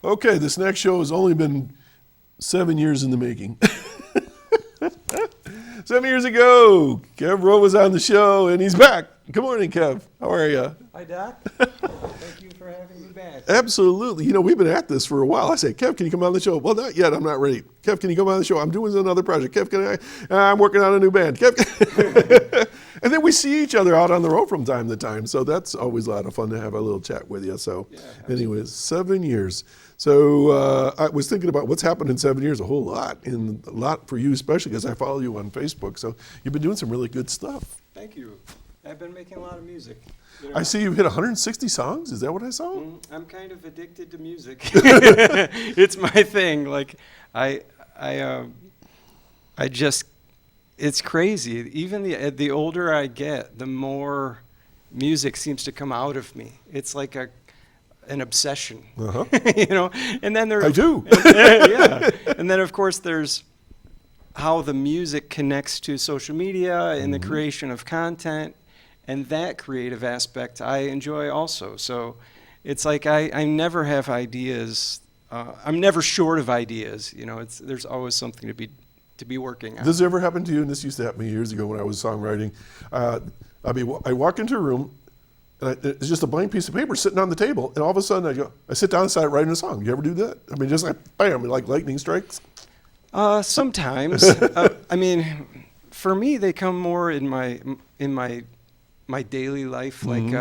Okay, this next show has only been 7 years in the making. 7 years ago, Kev Rowe was on the show, and he's back. Good morning, Kev. How are you? Hi, Doc. Thank you for having me back. Absolutely. You know, we've been at this for a while. I said, Kev, can you come on the show? Well, not yet. I'm not ready. Kev, can you come on the show? I'm doing another project. Kev, can I'm working on a new band. Kev, and then we see each other out on the road from time to time. So that's always a lot of fun to have a little chat with you. So anyways, 7 years. So I was thinking about what's happened in 7 years, a whole lot, and a lot for you, especially because I follow you on Facebook. So you've been doing some really good stuff. Thank you. I've been making a lot of music. You know, I see you've hit 160 songs. Is that what I saw? I'm kind of addicted to music. It's my thing. Like I just, it's crazy. Even the older I get, the more music seems to come out of me. It's like an obsession, you know. And then I do. Yeah. And then of course there's how the music connects to social media and the creation of content. And that creative aspect I enjoy also. So it's like I never have ideas. I'm never short of ideas. You know, there's always something to be working on. Does this ever happen to you? And this used to happen to me years ago when I was songwriting. I walk into a room, and it's just a blank piece of paper sitting on the table, and all of a sudden I sit down and start writing a song. You ever do that? I mean, just like bam, like lightning strikes. Sometimes. I mean, for me, they come more in my daily life. Like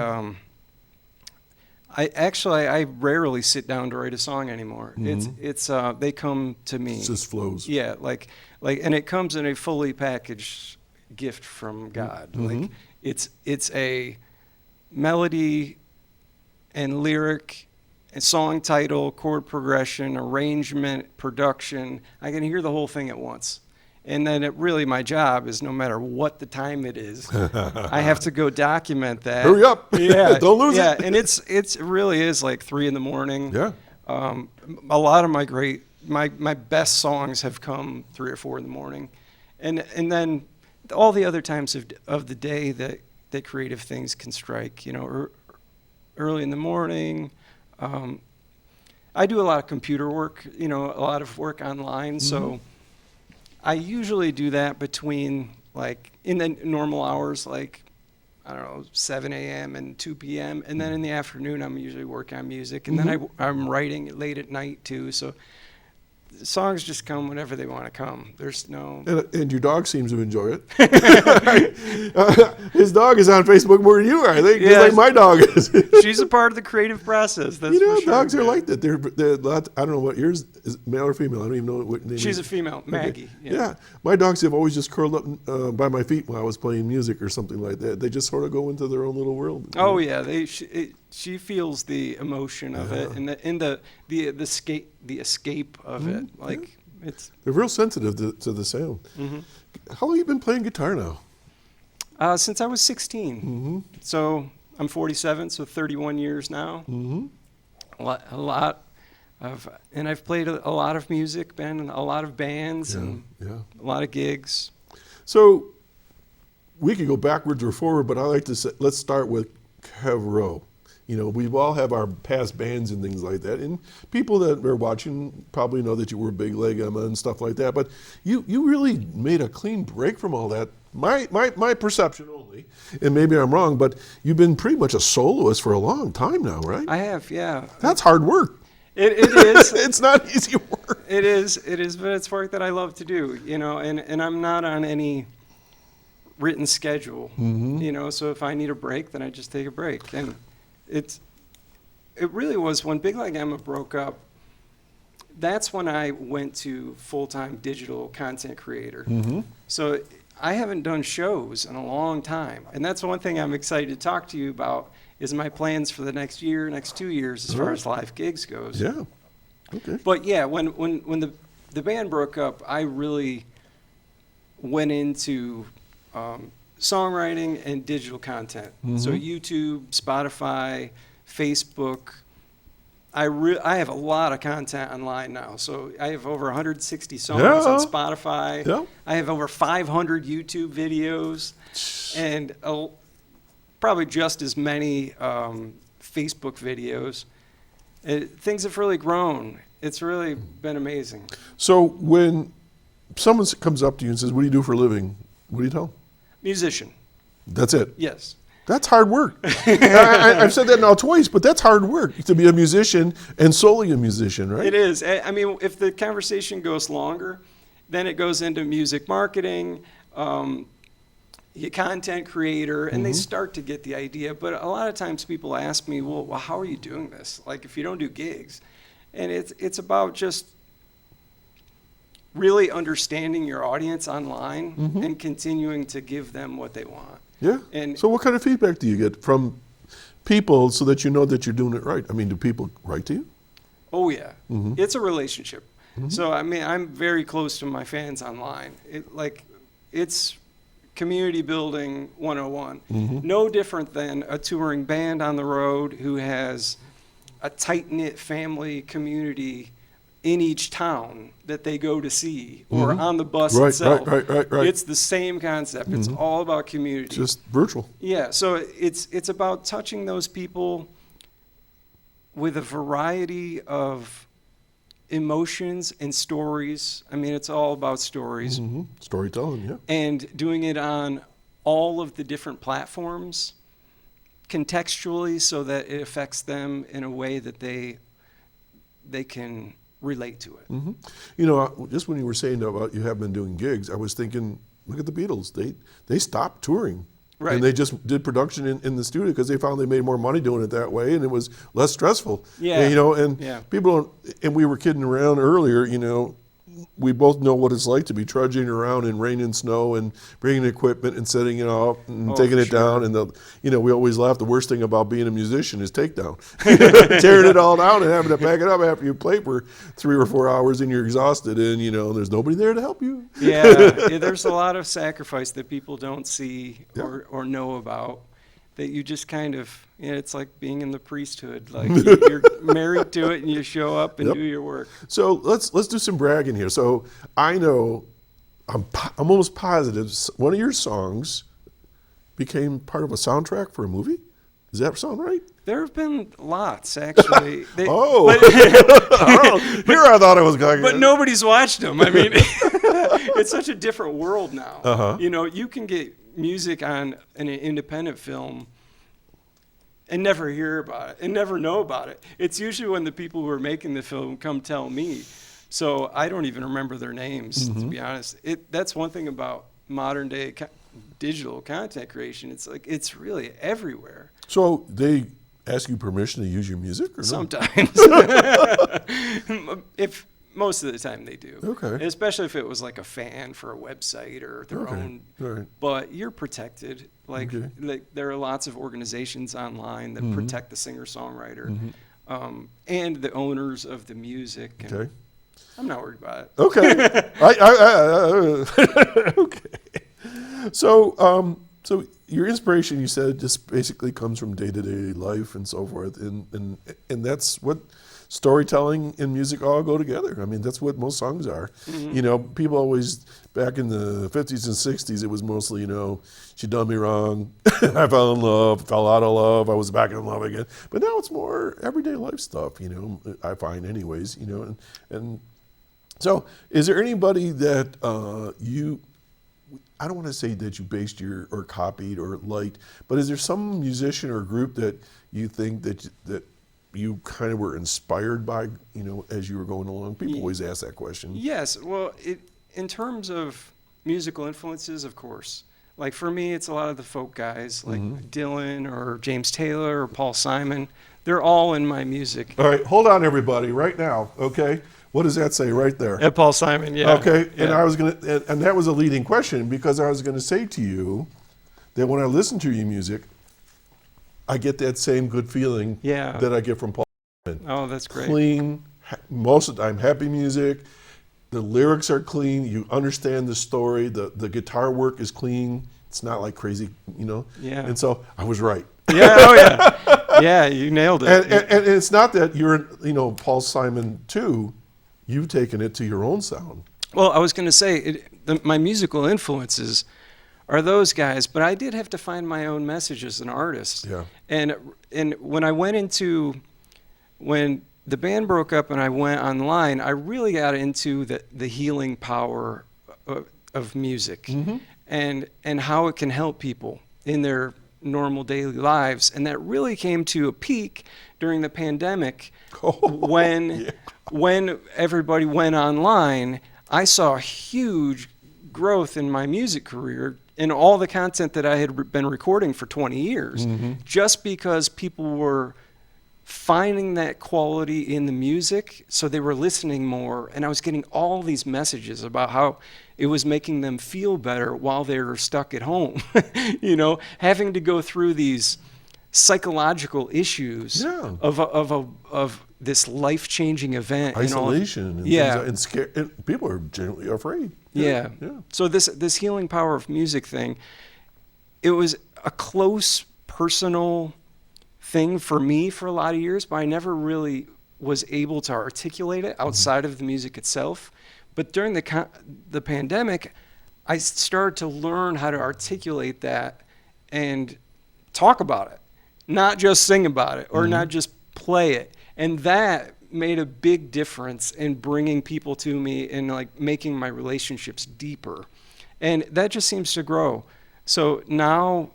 I rarely sit down to write a song anymore. It's they come to me. It just flows. Yeah, like and it comes in a fully packaged gift from God. Like it's a melody and lyric and song title, chord progression, arrangement, production. I can hear the whole thing at once. And then my job is, no matter what the time it is, I have to go document that. Hurry up. Yeah. Don't lose it. Yeah, and it really is like 3 a.m. Yeah. A lot of my best songs have come 3 or 4 in the morning. And then all the other times of the day that creative things can strike, you know, early in the morning. I do a lot of computer work, you know, a lot of work online, so I usually do that between, like, in the normal hours, like, I don't know, 7 a.m. and 2 p.m. And then in the afternoon, I'm usually working on music. And then I'm writing late at night, too. So songs just come whenever they want to come. There's no... And your dog seems to enjoy it. His dog is on Facebook more than you are. I think, just like my dog is. She's a part of the creative process. That's you know, for sure. Dogs are like that. They're I don't know what yours is, male or female. I don't even know what name. She's a female, Maggie. Okay. Yeah, my dogs have always just curled up by my feet while I was playing music or something like that. They just sort of go into their own little world. Oh yeah, she feels the emotion of it and the escape of it. Like they're real sensitive to the sound. How long have you been playing guitar now? Since I was 16. So I'm 47, so 31 years now. A lot of, and I've played a lot of music, been in a lot of bands and a lot of gigs. So we could go backwards or forward, but I like to say, let's start with Kev Rowe. You know, we all have our past bands and things like that, and people that are watching probably know that you were Big Leg Emma and stuff like that. But you really made a clean break from all that. My perception only, and maybe I'm wrong, but you've been pretty much a soloist for a long time now, right? I have, yeah. That's hard work. It is. It's not easy work. It is, but it's work that I love to do, you know, and I'm not on any written schedule, you know, so if I need a break, then I just take a break. And it really was when Big Leg Emma broke up, that's when I went to full-time digital content creator. So I haven't done shows in a long time, and that's one thing I'm excited to talk to you about is my plans for the next 2 years as far as live gigs goes. Yeah. Okay. But yeah, when the band broke up, I really went into songwriting and digital content. So YouTube, Spotify, Facebook. I have a lot of content online now. So I have over 160 songs on Spotify. Yeah. I have over 500 YouTube videos and probably just as many Facebook videos. Things have really grown. It's really been amazing. So when someone comes up to you and says, "What do you do for a living?" What do you tell them? Musician. That's it. Yes. That's hard work. I've said that now twice, but that's hard work to be a musician and solely a musician, right? It is. I mean, if the conversation goes longer, then it goes into music marketing, content creator, and they start to get the idea. But a lot of times people ask me, well, how are you doing this? Like, if you don't do gigs. And it's about just really understanding your audience online and continuing to give them what they want. Yeah. And so what kind of feedback do you get from people so that you know that you're doing it right? I mean, do people write to you? oh yeah, it's a relationship. So I mean, I'm very close to my fans online. It's community building 101. No different than a touring band on the road who has a tight-knit family community in each town that they go to see, or on the bus itself. Right. It's the same concept. It's all about community. Just virtual. Yeah, so it's about touching those people with a variety of emotions and stories. I mean, it's all about stories. Storytelling, yeah. And doing it on all of the different platforms contextually so that it affects them in a way that they can relate to it. You know, just when you were saying about you have been doing gigs, I was thinking, look at the Beatles. They stopped touring. Right. And they just did production in the studio because they found they made more money doing it that way, and it was less stressful. Yeah. And, you know, and people don't, and we were kidding around earlier, you know, we both know what it's like to be trudging around in rain and snow and bringing equipment and setting it up and taking it down. And, you know, we always laugh. The worst thing about being a musician is takedown. Tearing it all down and having to pack it up after you play for 3 or 4 hours and you're exhausted and, you know, there's nobody there to help you. Yeah, there's a lot of sacrifice that people don't see or know about that you just kind of, you know, it's like being in the priesthood. Like you're married to it and you show up and do your work. So let's do some bragging here. So I know, I'm almost positive one of your songs became part of a soundtrack for a movie. Does that sound right? There have been lots, actually. Here I thought I was going. But nobody's watched them. I mean, it's such a different world now. You know, you can get music on an independent film and never hear about it and never know about it. It's usually when the people who are making the film come tell me. So I don't even remember their names, to be honest. That's one thing about modern day digital content creation. It's like, it's really everywhere. So they ask you permission to use your music or Sometimes. If most of the time they do. Okay. Especially if it was like a fan for a website or their own. Right. But you're protected. Like there are lots of organizations online that protect the singer-songwriter and the owners of the music. And Okay. I'm not worried about it. Okay. Okay. So your inspiration, you said, just basically comes from day-to-day life and so forth, and that's what storytelling and music all go together. I mean, that's what most songs are. You know, people always, back in the 50s and 60s, it was mostly, you know, she done me wrong, I fell in love, fell out of love, I was back in love again. But now it's more everyday life stuff, you know, I find anyways, you know. And so is there anybody that I don't want to say that you based or copied or liked, but is there some musician or group that you think that you kind of were inspired by, you know, as you were going along? People always ask that question. Yes. Well, in terms of musical influences, of course. Like for me, it's a lot of the folk guys, like Dylan or James Taylor or Paul Simon. They're all in my music. All right, hold on, everybody, right now, okay? What does that say right there? Paul Simon, yeah. Okay, yeah. and I was and that was a leading question, because I was gonna say to you that when I listen to your music, I get that same good feeling that I get from Paul Simon. Oh, that's great. Clean, most of the time happy music. The lyrics are clean. You understand the story. The guitar work is clean. It's not like crazy, you know. Yeah. And so I was right. Yeah. Oh yeah. Yeah, you nailed it. And it's not that you're, you know, Paul Simon too. You've taken it to your own sound. Well, I was going to say, my musical influences are those guys, but I did have to find my own message as an artist. Yeah. And when I went into, when the band broke up and I went online, I really got into the healing power of music and how it can help people in their normal daily lives. And that really came to a peak during the pandemic when everybody went online. I saw a huge growth in my music career and all the content that I had been recording for 20 years, just because people were finding that quality in the music, so they were listening more, and I was getting all these messages about how it was making them feel better while they were stuck at home, having to go through these psychological issues of this life-changing event, isolation, and people are genuinely afraid. Yeah. So this healing power of music thing, it was a close personal thing for me for a lot of years, but I never really was able to articulate it outside of the music itself. But during the pandemic, I started to learn how to articulate that and talk about it, not just sing about it or not just play it. And that made a big difference in bringing people to me and like making my relationships deeper. And that just seems to grow. So now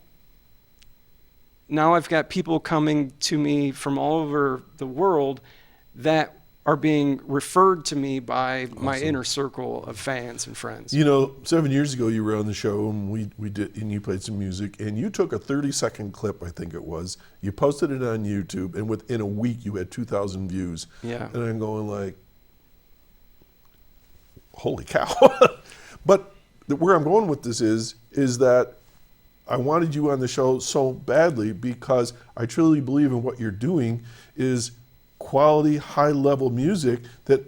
I've got people coming to me from all over the world that are being referred to me by my inner circle of fans and friends. 7 years ago you were on the show and we did, and you played some music, and you took a 30-second clip, I think it was. You posted it on YouTube, and within a week you had 2,000 views. Yeah. And I'm going like, holy cow. But where I'm going with this is that I wanted you on the show so badly because I truly believe in what you're doing is quality, high-level music that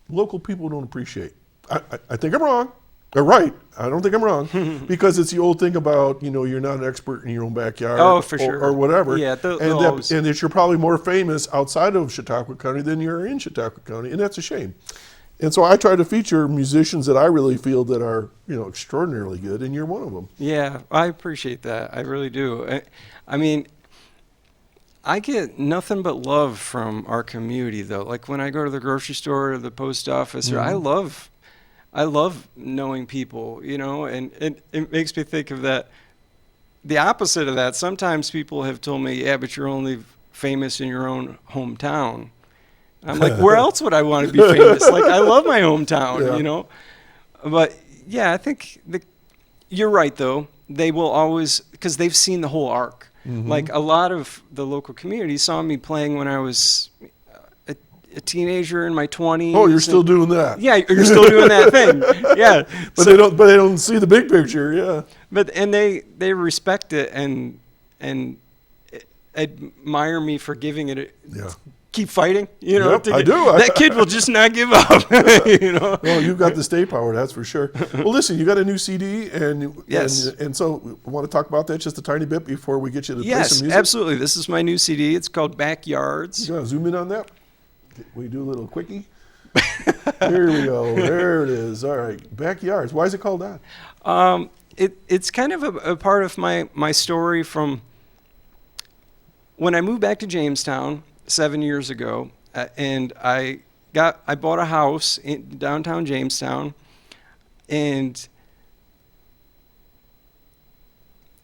local people don't appreciate. I think I'm wrong. They're right. I don't think I'm wrong because it's the old thing about, you're not an expert in your own backyard or whatever. Yeah, and that you're probably more famous outside of Chautauqua County than you're in Chautauqua County, and that's a shame. And so I try to feature musicians that I really feel that are, extraordinarily good, and you're one of them. Yeah, I appreciate that. I really do. I mean, I get nothing but love from our community, though. Like when I go to the grocery store or the post office, I love knowing people, and it makes me think of that. The opposite of that, sometimes people have told me, yeah, but you're only famous in your own hometown. I'm like, where else would I want to be famous? Like, I love my hometown, But, yeah, I think you're right, though. They will always, because they've seen the whole arc. Like, a lot of the local community saw me playing when I was a teenager in my 20s. Oh, you're still doing that. Yeah, you're still doing that thing. Yeah. But they don't see the big picture, yeah. And they respect it and admire me for giving it keep fighting, Yep, I do. That kid will just not give up, Well, you've got the stay power, that's for sure. Well, listen, you got a new CD, and so I want to talk about that just a tiny bit before we get you to play some music. Yes, absolutely. This is my new CD. It's called Backyards. You want to zoom in on that? We do a little quickie. Here we go. There it is. All right, Backyards. Why is it called that? It's kind of a part of my story from when I moved back to Jamestown 7 years ago, and I bought a house in downtown Jamestown, and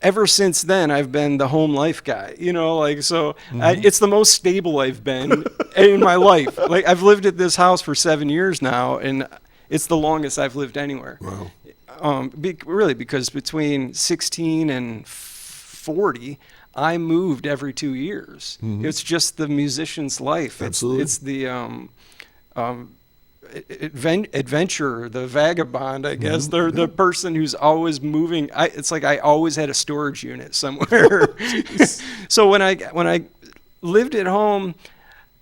ever since then I've been the home life guy, it's the most stable I've been in my life. Like, I've lived at this house for 7 years now, and it's the longest I've lived anywhere. Wow. Really, because between 16 and 40, I moved every 2 years. It's just the musician's life. Absolutely. It's the adventurer, the vagabond, I guess. They're the person who's always moving. It's like I always had a storage unit somewhere. So when I lived at home,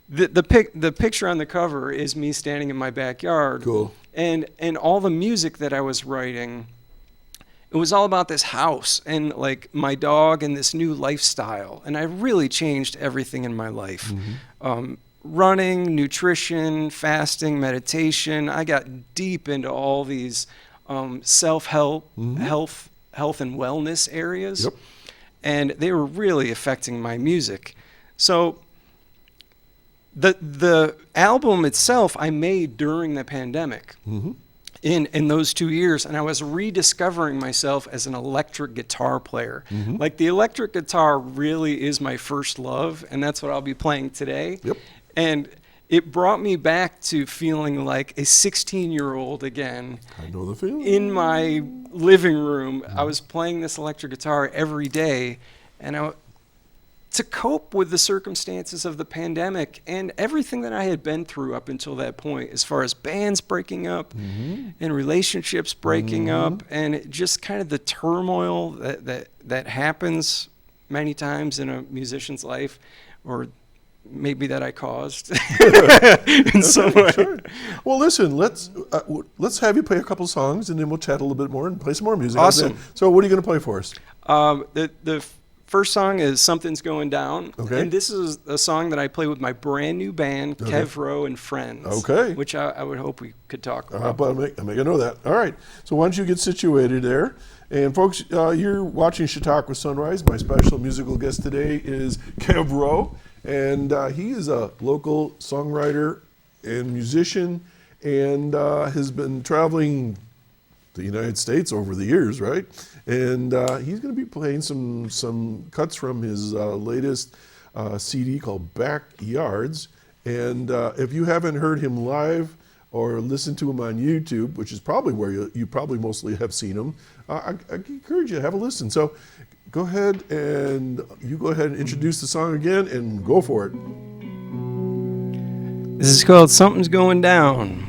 the picture on the cover is me standing in my backyard. Cool. And all the music that I was writing, it was all about this house and like my dog and this new lifestyle. And I really changed everything in my life. Running, nutrition, fasting, meditation. I got deep into all these self-help, health and wellness areas. And they were really affecting my music. So the album itself I made during the pandemic. Mm-hmm. In those 2 years, and I was rediscovering myself as an electric guitar player. Mm-hmm. Like, the electric guitar really is my first love, and that's what I'll be playing today. Yep. And it brought me back to feeling like a 16-year-old again. I know the feeling. In my living room, I was playing this electric guitar every day, and to cope with the circumstances of the pandemic and everything that I had been through up until that point, as far as bands breaking up and relationships breaking up, and just kind of the turmoil that happens many times in a musician's life, or maybe that I caused in some way. Sure. Well, listen, let's have you play a couple songs, and then we'll chat a little bit more and play some more music. Awesome. So what are you going to play for us? The first song is Something's Going Down. Okay. And this is a song that I play with my brand new band, Kev Rowe and Friends. Okay. Which I would hope we could talk about. But I'll make a note of that. All right. So why don't you get situated there? And folks, you're watching Chautauqua Sunrise. My special musical guest today is Kev Rowe. And he is a local songwriter and musician, and has been traveling the United States over the years, right? And he's going to be playing some cuts from his latest CD called Backyards. And if you haven't heard him live or listened to him on YouTube, which is probably where you probably mostly have seen him, I encourage you to have a listen. So go ahead and introduce the song again and go for it. This is called Something's Going Down.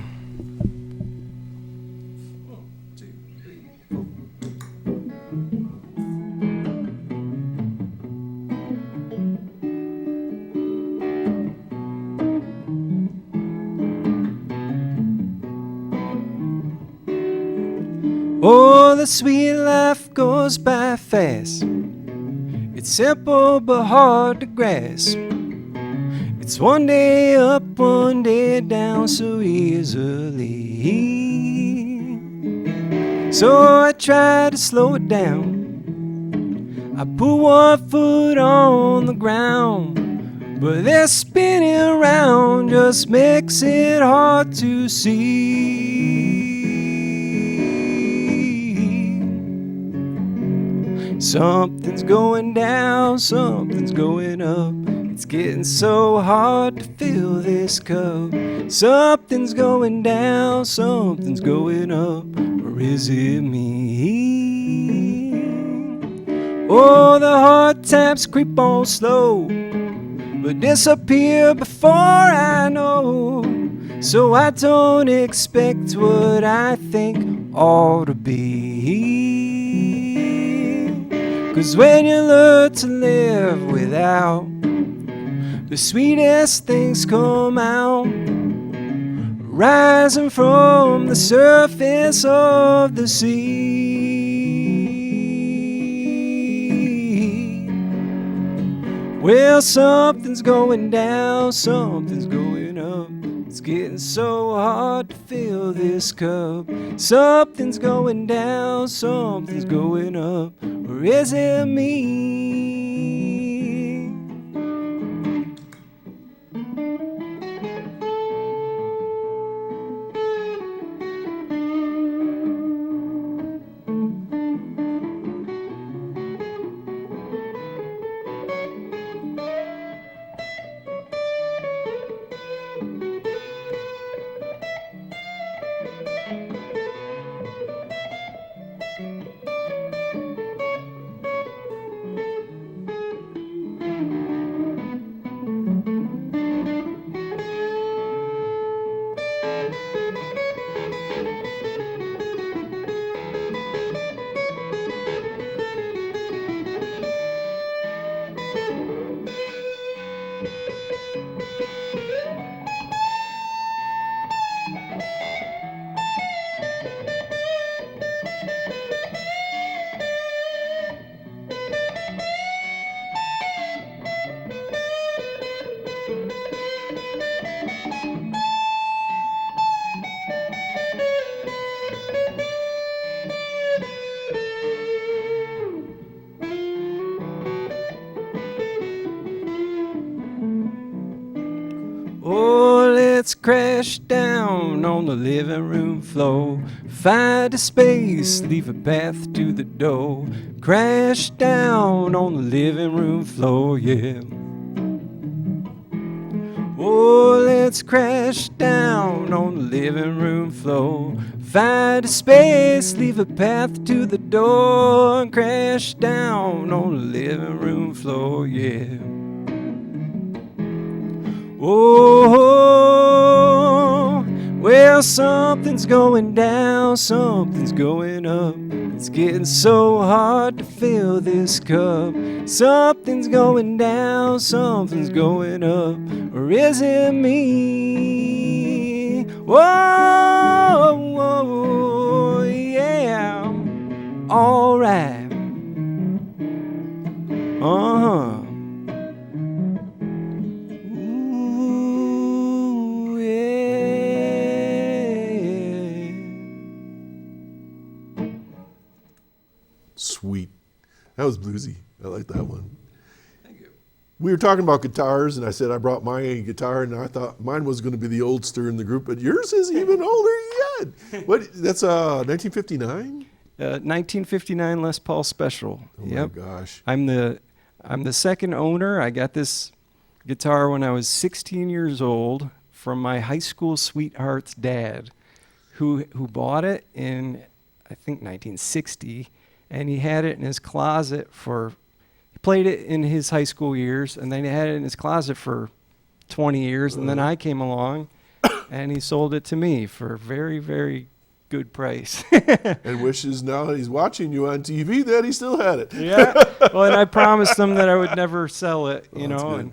Oh, the sweet life goes by fast. It's simple but hard to grasp. It's one day up, one day down so easily. So I try to slow it down. I put one foot on the ground, but this spinning around just makes it hard to see. Something's going down, something's going up. It's getting so hard to fill this cup. Something's going down, something's going up. Or is it me? Oh, the hard times creep on slow, but disappear before I know. So I don't expect what I think ought to be. 'Cause when you learn to live without, the sweetest things come out, rising from the surface of the sea. Well, something's going down, something's going up. It's getting so hard to fill this cup. Something's going down, something's going up. Or is it me? let's crash down on the living room floor. Find a space, leave a path to the door. Crash down on the living room floor, yeah. Oh, let's crash down on the living room floor. Find a space, leave a path to the door. And crash down on the living room floor, yeah. Oh, well, something's going down, something's going up. It's getting so hard to fill this cup. Something's going down, something's going up. Or is it me? Whoa, whoa, yeah. All right. Uh-huh. Ooh, yeah. Sweet. That was bluesy. I like that one. We were talking about guitars, and I said I brought my guitar, and I thought mine was going to be the oldster in the group, but yours is even older yet. What? That's 1959. 1959 Les Paul Special. Oh Yep. my gosh. I'm the second owner. I got this guitar when I was 16 years old from my high school sweetheart's dad, who bought it in I think 1960, and he had it in his closet for. Played it in his high school years, and then he had it in his closet for 20 years, and then I came along, and he sold it to me for a very, very good price. And wishes now that he's watching you on TV that he still had it. Yeah. Well, and I promised him that I would never sell it, you that's know, good.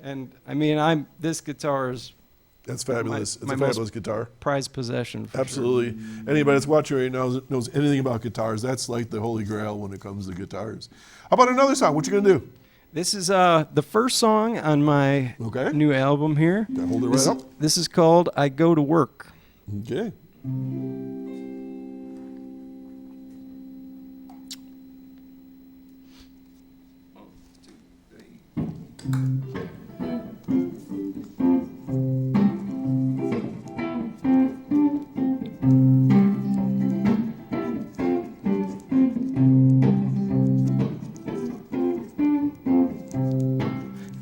and I mean, this guitar is That's fabulous. It's my a fabulous guitar. prized possession. For Absolutely. Sure. Anybody that's watching right now knows anything about guitars. That's like the holy grail when it comes to guitars. How about another song? What you gonna do? This is the first song on my Okay. new album here. Hold it right up. This is called "I Go to Work." Okay.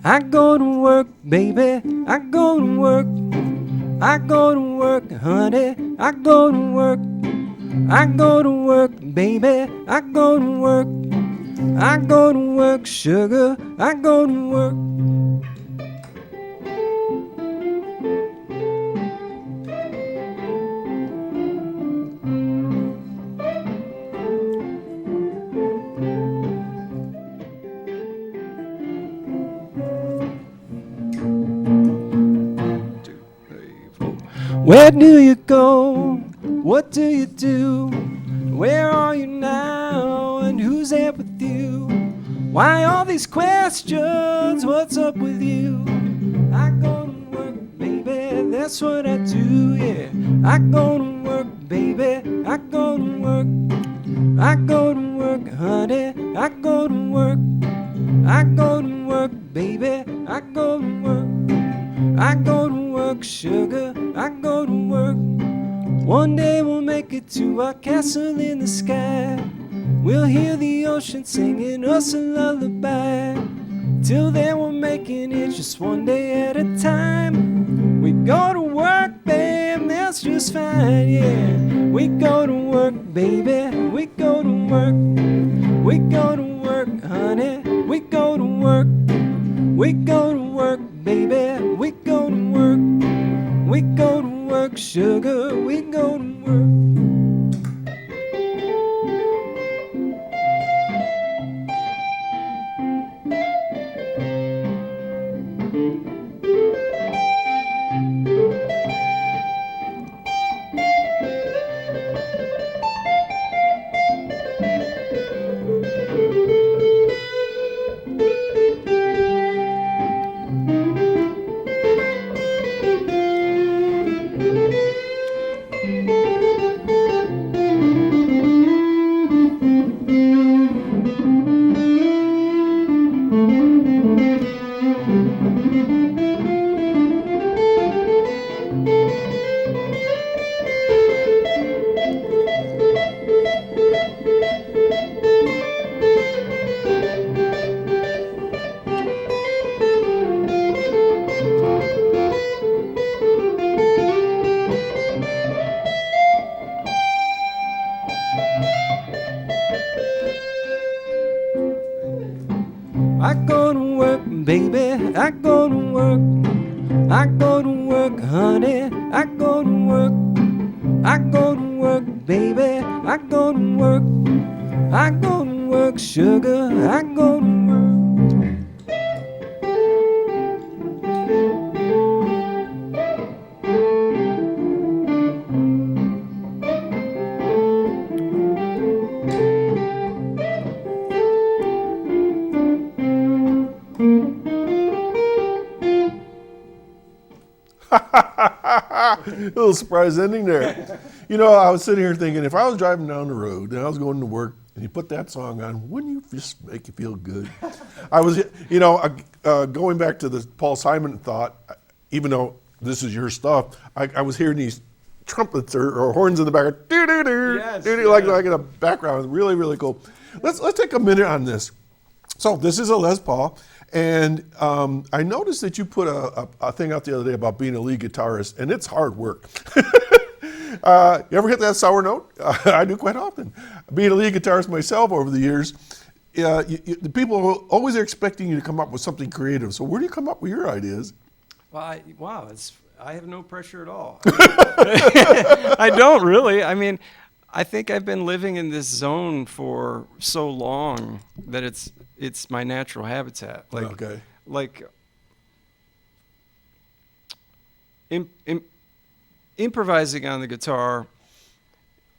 I go to work, baby, I go to work. I go to work, honey, I go to work. I go to work, baby, I go to work. I go to work, sugar, I go to work. Where do you go? What do you do? Where are you now? And who's there with you? Why all these questions? What's up with you? I go to work, baby, that's what I do, yeah. I go to work, baby, I go to work. I go to work, honey, I go to work. I go to work, baby, I go to work. I go to work, sugar, I go to work. One day we'll make it to our castle in the sky. We'll hear the ocean singing us a lullaby. Till then we're making it just one day at a time. We go to work, babe, that's just fine, yeah. We go to work, baby, we go to work. We go to work, honey, we go to work. We go to work, baby, we go to work. We go to work, sugar, we go to work. baby. I go to work. I go to work, honey. I go to work. I go to work, baby. I go to work. I go to work, sugar. I go to work. Little surprise ending there. You know, I was sitting here thinking, if I was driving down the road and I was going to work and you put that song on, wouldn't you just make you feel good? I was, you know, going back to the Paul Simon thought, even though this is your stuff, I was hearing these trumpets or horns in the background, Yes, like in a background. Really, really cool. Let's take a minute on this. So this is a Les Paul. And I noticed that you put a thing out the other day about being a lead guitarist, and it's hard work. You ever hit that sour note? I do quite often. Being a lead guitarist myself over the years, the people are always expecting you to come up with something creative. So where do you come up with your ideas? Well, I have no pressure at all. I don't really. I mean, I think I've been living in this zone for so long that it's my natural habitat. Improvising on the guitar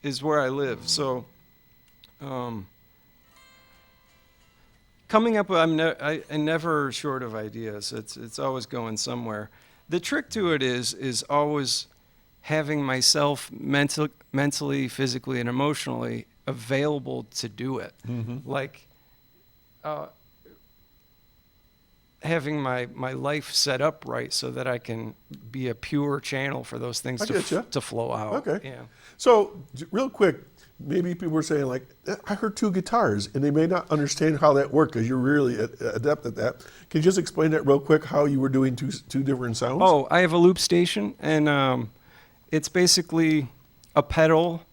is where I live. So, coming up, I'm never short of ideas. It's always going somewhere. The trick to it is always having myself mentally, physically, and emotionally available to do it. Mm-hmm. Like having my life set up right so that I can be a pure channel for those things to flow out. Okay. Yeah. So real quick, maybe people were saying like, I heard two guitars, and they may not understand how that worked because you're really adept at that. Can you just explain that real quick, how you were doing two different sounds? Oh, I have a loop station, and it's basically a pedal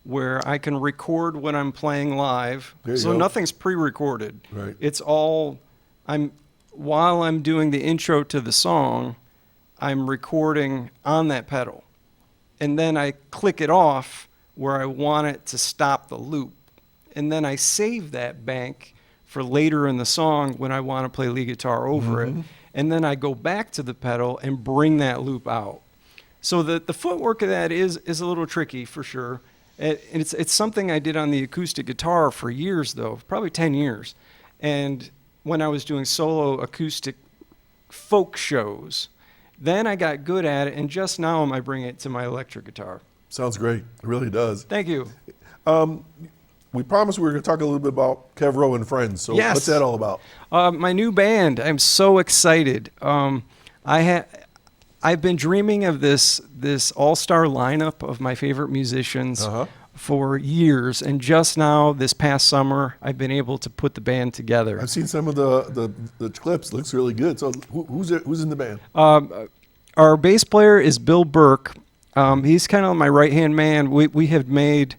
where I can record when I'm playing live. So nothing's pre-recorded. Right. It's all while I'm doing the intro to the song, I'm recording on that pedal. And then I click it off where I want it to stop the loop. And then I save that bank for later in the song when I want to play lead guitar over it. And then I go back to the pedal and bring that loop out. So the footwork of that is a little tricky for sure. It's something I did on the acoustic guitar for years though, probably 10 years. And when I was doing solo acoustic folk shows, then I got good at it, and just now I bring it to my electric guitar. Sounds great. It really does. Thank you. We promised we were going to talk a little bit about Kev Rowe and Friends. So Yes. What's that all about? My new band. I'm so excited. I've been dreaming of this all-star lineup of my favorite musicians for years, and just now, this past summer, I've been able to put the band together. I've seen some of the clips. Looks really good. So who's in the band? Our bass player is Bill Burke. He's kind of my right-hand man. We have made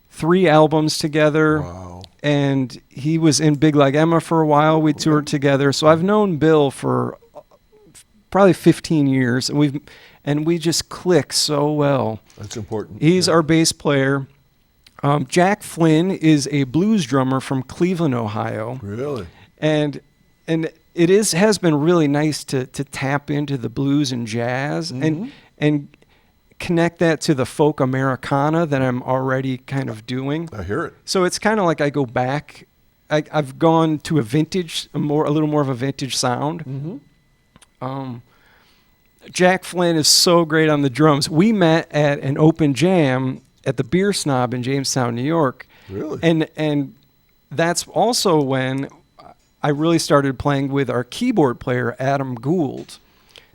3 albums together. Wow. And he was in Big Like Emma for a while. We toured together. So I've known Bill for probably 15 years, and we just click so well. That's important. He's our bass player. Jack Flynn is a blues drummer from Cleveland, Ohio. Really? And it has been really nice to tap into the blues and jazz and connect that to the folk Americana that I'm already kind of doing. I hear it. So it's kind of like I go back. I've gone to a little more of a vintage sound. Jack Flynn is so great on the drums. We met at an open jam at the Beer Snob in Jamestown, New York. Really? And that's also when I really started playing with our keyboard player, Adam Gould.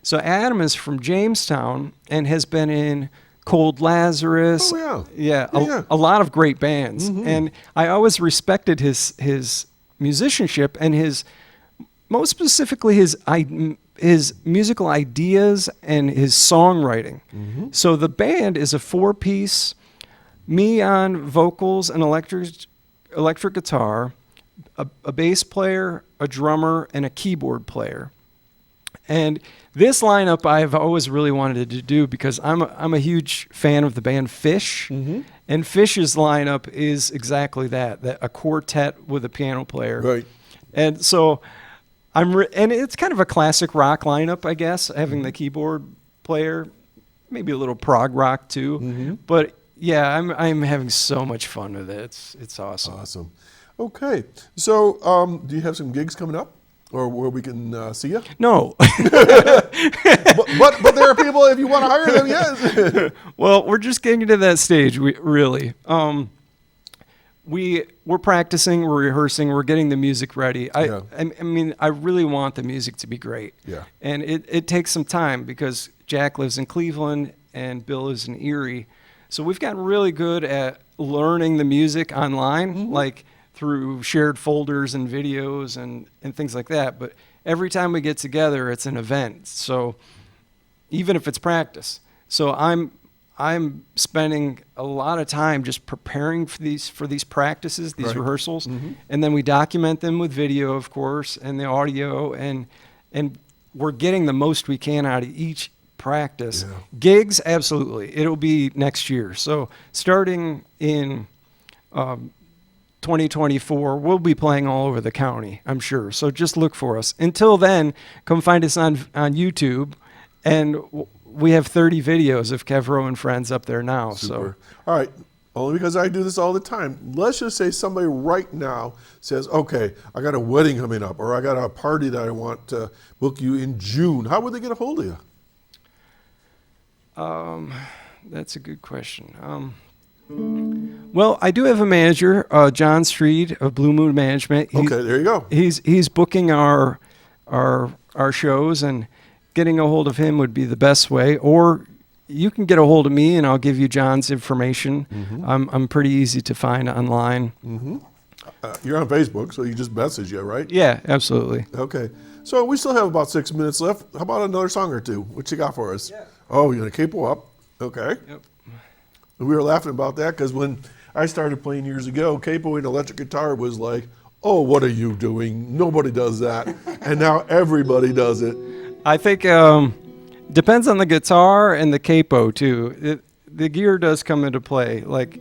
So Adam is from Jamestown and has been in Cold Lazarus. Oh, yeah. A lot of great bands. And I always respected his musicianship and most specifically his musical ideas and his songwriting. So the band is a 4-piece, me on vocals and electric guitar, a bass player, a drummer, and a keyboard player. And this lineup I've always really wanted to do because I'm a huge fan of the band Fish. Mm-hmm. And Fish's lineup is exactly that a quartet with a piano player. Right. And so and it's kind of a classic rock lineup, I guess, having the keyboard player, maybe a little prog rock too. Mm-hmm. But yeah, I'm having so much fun with it. It's awesome. Awesome. Okay. So, do you have some gigs coming up, or where we can see you? No. but there are people, if you want to hire them, yes. Well, we're just getting to that stage. We're practicing, we're rehearsing, we're getting the music ready. I mean, I really want the music to be great. Yeah. And it takes some time because Jack lives in Cleveland and Bill lives in Erie. So we've gotten really good at learning the music online, like through shared folders and videos and things like that. But every time we get together, it's an event. So even if it's practice. So I'm spending a lot of time just preparing for these practices, these rehearsals, and then we document them with video, of course, and the audio, and we're getting the most we can out of each practice. Yeah. Gigs, absolutely. It'll be next year. So starting in 2024, we'll be playing all over the county, I'm sure. So just look for us. Until then, come find us on YouTube, and we have 30 videos of Kev Rowe and Friends up there now. Super. All right. Only because I do this all the time. Let's just say somebody right now says, okay, I got a wedding coming up, or I got a party that I want to book you in June. How would they get a hold of you? That's a good question. Well, I do have a manager, John Street of Blue Moon Management. Okay, there you go. He's booking our shows, and getting a hold of him would be the best way. Or you can get a hold of me, and I'll give you John's information. I'm pretty easy to find online. You're on Facebook, so you just message you, right? Yeah, absolutely. Okay. So we still have about 6 minutes left. How about another song or two? What you got for us? Yeah. Oh, you're going to capo up? Okay. Yep. We were laughing about that because when I started playing years ago, capoing electric guitar was like, oh, what are you doing? Nobody does that. And now everybody does it. I think depends on the guitar and the capo too. The gear does come into play. Like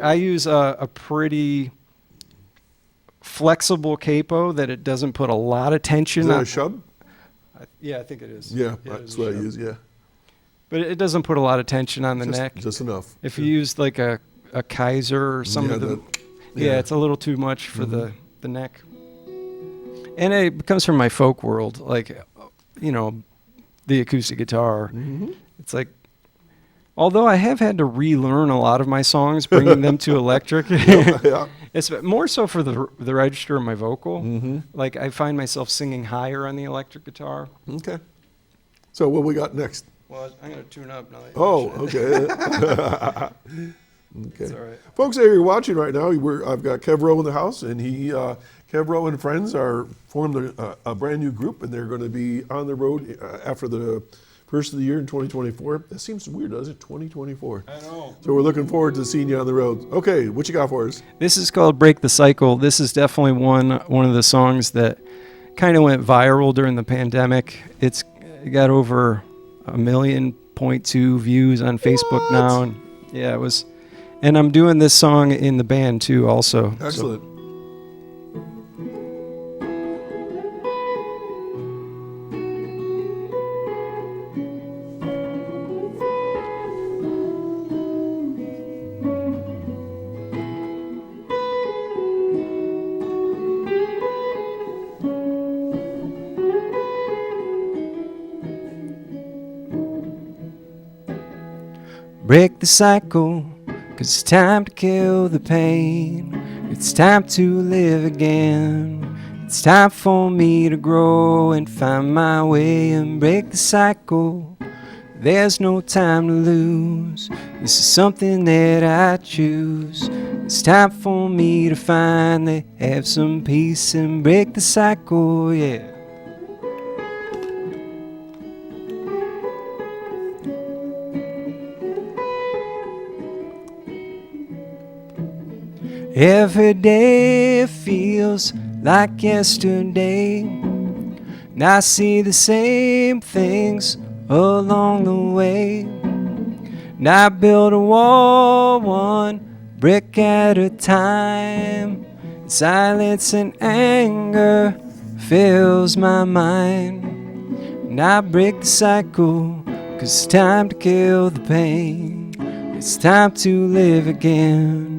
I use a pretty flexible capo that it doesn't put a lot of tension Is that on. a shub? Yeah, I think it is. Yeah, it that's is what I shub. use, yeah. But it doesn't put a lot of tension on the neck. Just enough. If you use like a Kaiser or some of them, it's a little too much for the neck. And it comes from my folk world, like, you know, the acoustic guitar. It's like, although I have had to relearn a lot of my songs, bringing them to electric. Yeah. It's more so for the register of my vocal. Like I find myself singing higher on the electric guitar. Okay. So what we got next? Well, I'm going to tune up now. Oh, okay. Okay. That's all right. Folks that you're watching right now, I've got Kev Rowe in the house, and Kev Rowe and Friends formed a brand new group, and they're going to be on the road after the first of the year in 2024. That seems weird, doesn't it? 2024. I know. So we're looking forward to seeing you on the road. Okay, what you got for us? This is called Break the Cycle. This is definitely one of the songs that kind of went viral during the pandemic. It got over 1.2 million views on Facebook now. And yeah, it was. And I'm doing this song in the band too also. Excellent. Break the cycle, 'cause it's time to kill the pain. It's time to live again. It's time for me to grow and find my way and break the cycle. There's no time to lose. This is something that I choose. It's time for me to finally have some peace and break the cycle, yeah. Every day feels like yesterday, and I see the same things along the way. And I build a wall one brick at a time. Silence and anger fills my mind. And I break the cycle, 'cause it's time to kill the pain. It's time to live again.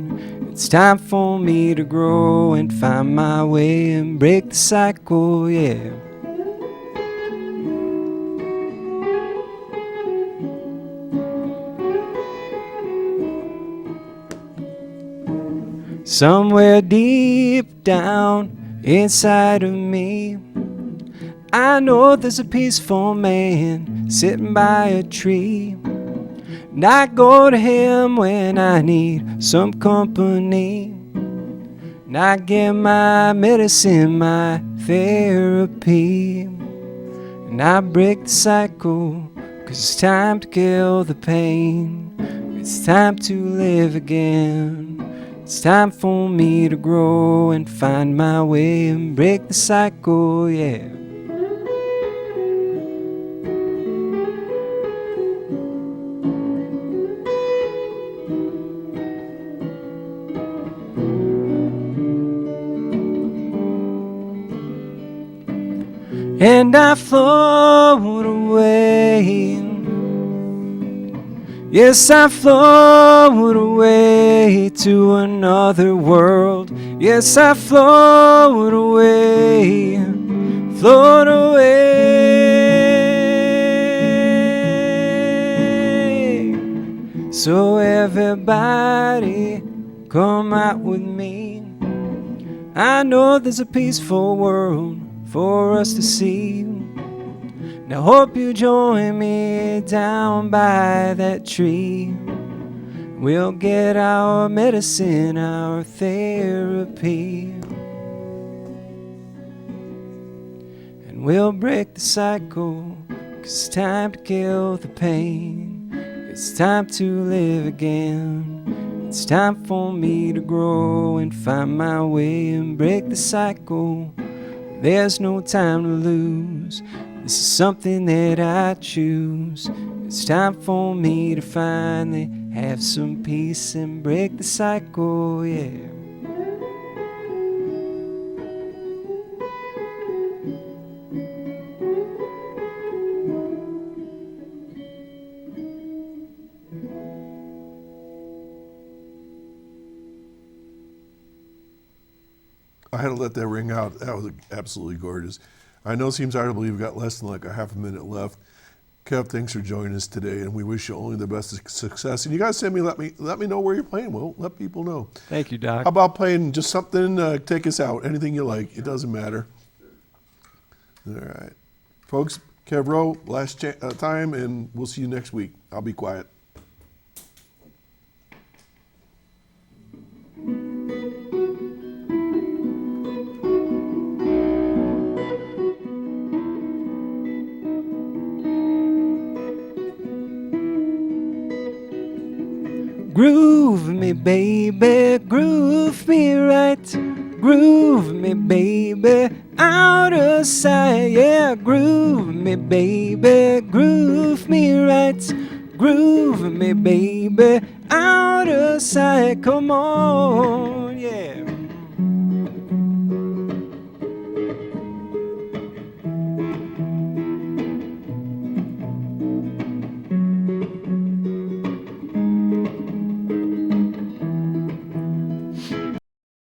It's time for me to grow and find my way and break the cycle, yeah. Somewhere deep down inside of me, I know there's a peaceful man sitting by a tree. And I go to him when I need some company. And I get my medicine, my therapy. And I break the cycle, 'cause it's time to kill the pain. It's time to live again. It's time for me to grow and find my way and break the cycle, yeah. And I float away. Yes, I float away to another world. Yes, I float away, float away. So everybody come out with me. I know there's a peaceful world for us to see. Now hope you join me down by that tree. We'll get our medicine, our therapy, and we'll break the cycle, 'cause it's time to kill the pain. It's time to live again. It's time for me to grow and find my way and break the cycle. There's no time to lose. This is something that I choose. It's time for me to finally have some peace and break the cycle, yeah. I had to let that ring out. That was absolutely gorgeous. I know it seems hard to believe we've got less than like a half a minute left. Kev, thanks for joining us today, and we wish you only the best of success. And you guys let me know where you're playing. We'll let people know. Thank you, Doc. How about playing just something, take us out, anything you like. It doesn't matter. All right. Folks, Kev Rowe, last time, and we'll see you next week. I'll be quiet. Groove me, baby, groove me right. Groove me, baby, out of sight. Yeah, groove me, baby, groove me right. Groove me, baby, out of sight. Come on, yeah.